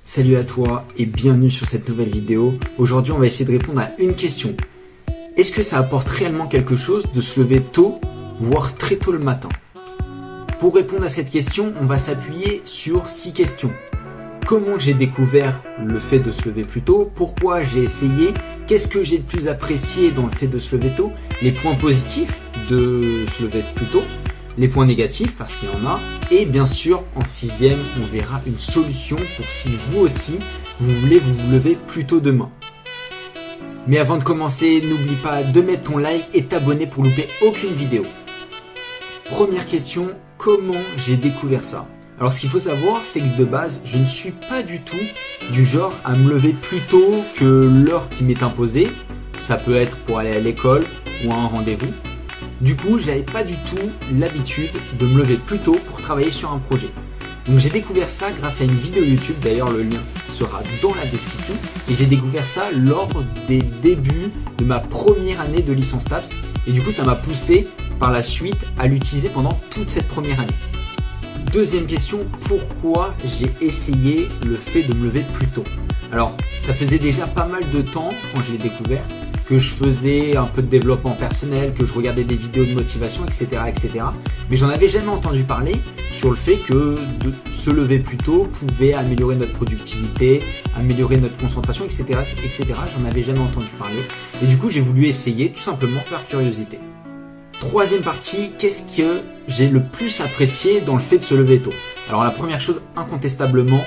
Salut à toi et bienvenue sur cette nouvelle vidéo. Aujourd'hui on va essayer de répondre à une question. Est-ce que ça apporte réellement quelque chose de se lever tôt, voire très tôt le matin? Pour répondre à cette question, on va s'appuyer sur 6 questions. Comment j'ai découvert le fait de se lever plus tôt? Pourquoi j'ai essayé? Qu'est-ce que j'ai le plus apprécié dans le fait de se lever tôt? Les points positifs de se lever plus tôt? Les points négatifs, parce qu'il y en a, et bien sûr, en 6e, on verra une solution pour si vous aussi, vous voulez vous lever plus tôt demain. Mais avant de commencer, n'oublie pas de mettre ton like et t'abonner pour louper aucune vidéo. Première question, comment j'ai découvert ça? Alors ce qu'il faut savoir, c'est que de base, je ne suis pas du tout du genre à me lever plus tôt que l'heure qui m'est imposée. Ça peut être pour aller à l'école ou à un rendez-vous. Du coup, j'avais pas du tout l'habitude de me lever plus tôt pour travailler sur un projet. Donc j'ai découvert ça grâce à une vidéo YouTube, d'ailleurs le lien sera dans la description. Et j'ai découvert ça lors des débuts de ma première année de licence TAPS. Et du coup, ça m'a poussé par la suite à l'utiliser pendant toute cette première année. Deuxième question, pourquoi j'ai essayé le fait de me lever plus tôt? Alors, ça faisait déjà pas mal de temps quand je l'ai découvert, que je faisais un peu de développement personnel, que je regardais des vidéos de motivation, etc. Mais j'en avais jamais entendu parler sur le fait que de se lever plus tôt pouvait améliorer notre productivité, améliorer notre concentration, etc. J'en avais jamais entendu parler. Et du coup, j'ai voulu essayer tout simplement par curiosité. Troisième partie, qu'est-ce que j'ai le plus apprécié dans le fait de se lever tôt? Alors la première chose, incontestablement,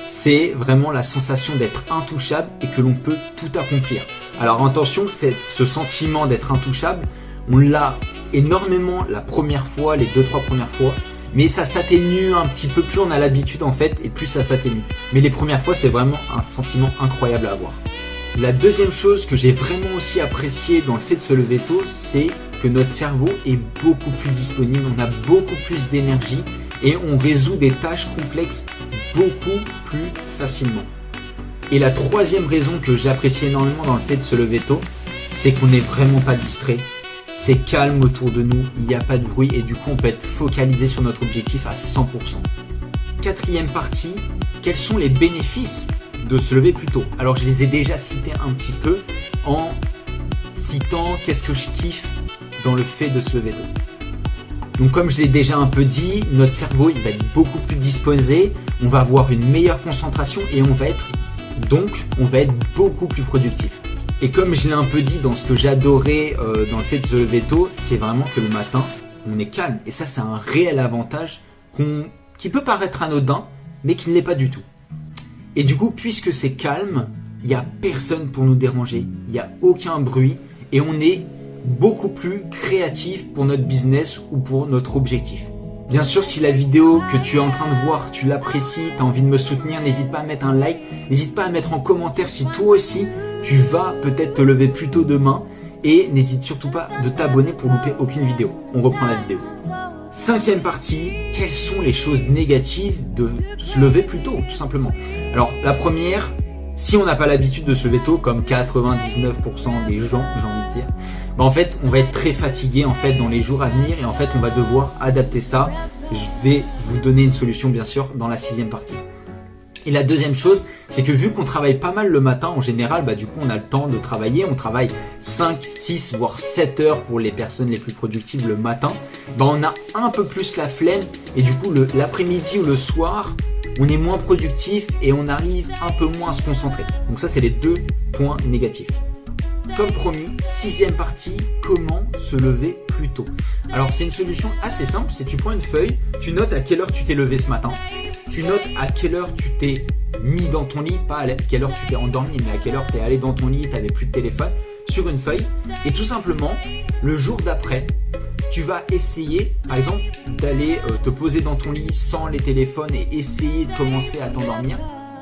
c'est vraiment la sensation d'être intouchable et que l'on peut tout accomplir. Alors attention, ce sentiment d'être intouchable, on l'a énormément la première fois, les 2-3 premières fois, mais ça s'atténue un petit peu, plus on a l'habitude en fait, et plus ça s'atténue. Mais les premières fois, c'est vraiment un sentiment incroyable à avoir. La deuxième chose que j'ai vraiment aussi apprécié dans le fait de se lever tôt, c'est que notre cerveau est beaucoup plus disponible, on a beaucoup plus d'énergie et on résout des tâches complexes beaucoup plus facilement. Et la troisième raison que j'apprécie énormément dans le fait de se lever tôt, c'est qu'on n'est vraiment pas distrait. C'est calme autour de nous, il n'y a pas de bruit et du coup on peut être focalisé sur notre objectif à 100%. Quatrième partie, quels sont les bénéfices de se lever plus tôt? Alors je les ai déjà cités un petit peu en citant qu'est-ce que je kiffe dans le fait de se lever tôt. Donc comme je l'ai déjà un peu dit, notre cerveau il va être beaucoup plus disposé, on va avoir une meilleure concentration et on va être beaucoup plus productif. Et comme je l'ai un peu dit dans ce que j'adorais dans le fait de se lever tôt, c'est vraiment que le matin, on est calme. Et ça, c'est un réel avantage qui peut paraître anodin, mais qui ne l'est pas du tout. Et du coup, puisque c'est calme, il n'y a personne pour nous déranger, il n'y a aucun bruit et on est beaucoup plus créatif pour notre business ou pour notre objectif. Bien sûr, si la vidéo que tu es en train de voir, tu l'apprécies, tu as envie de me soutenir, n'hésite pas à mettre un like, n'hésite pas à mettre en commentaire si toi aussi tu vas peut-être te lever plus tôt demain et n'hésite surtout pas de t'abonner pour louper aucune vidéo. On reprend la vidéo. Cinquième partie, quelles sont les choses négatives de se lever plus tôt, tout simplement? Alors la première, si on n'a pas l'habitude de se lever tôt, comme 99% des gens, j'ai envie de dire, en fait, on va être très fatigué en fait dans les jours à venir et en fait, on va devoir adapter ça. Je vais vous donner une solution bien sûr dans la 6e partie. Et la deuxième chose, c'est que vu qu'on travaille pas mal le matin en général, du coup, on a le temps de travailler. On travaille 5, 6, voire 7 heures pour les personnes les plus productives le matin. On a un peu plus la flemme et du coup, l'après-midi ou le soir, on est moins productif et on arrive un peu moins à se concentrer. Donc ça, c'est les 2 points négatifs. Comme promis, 6e partie, comment se lever plus tôt? Alors c'est une solution assez simple, c'est tu prends une feuille, tu notes à quelle heure tu t'es levé ce matin, tu notes à quelle heure tu t'es mis dans ton lit, pas à quelle heure tu t'es endormi, mais à quelle heure tu es allé dans ton lit, tu n'avais plus de téléphone, sur une feuille, et tout simplement, le jour d'après, tu vas essayer, par exemple, d'aller te poser dans ton lit sans les téléphones et essayer de commencer à t'endormir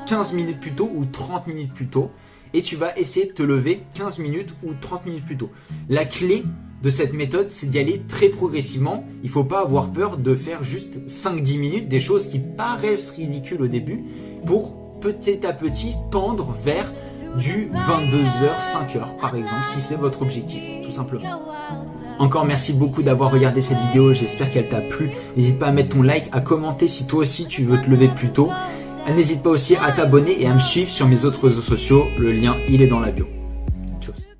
15 minutes plus tôt ou 30 minutes plus tôt. Et tu vas essayer de te lever 15 minutes ou 30 minutes plus tôt. La clé de cette méthode, c'est d'y aller très progressivement. Il ne faut pas avoir peur de faire juste 5-10 minutes, des choses qui paraissent ridicules au début, pour petit à petit tendre vers du 22h, 5h par exemple, si c'est votre objectif, tout simplement. Encore merci beaucoup d'avoir regardé cette vidéo, j'espère qu'elle t'a plu. N'hésite pas à mettre ton like, à commenter si toi aussi tu veux te lever plus tôt. N'hésite pas aussi à t'abonner et à me suivre sur mes autres réseaux sociaux, le lien il est dans la bio.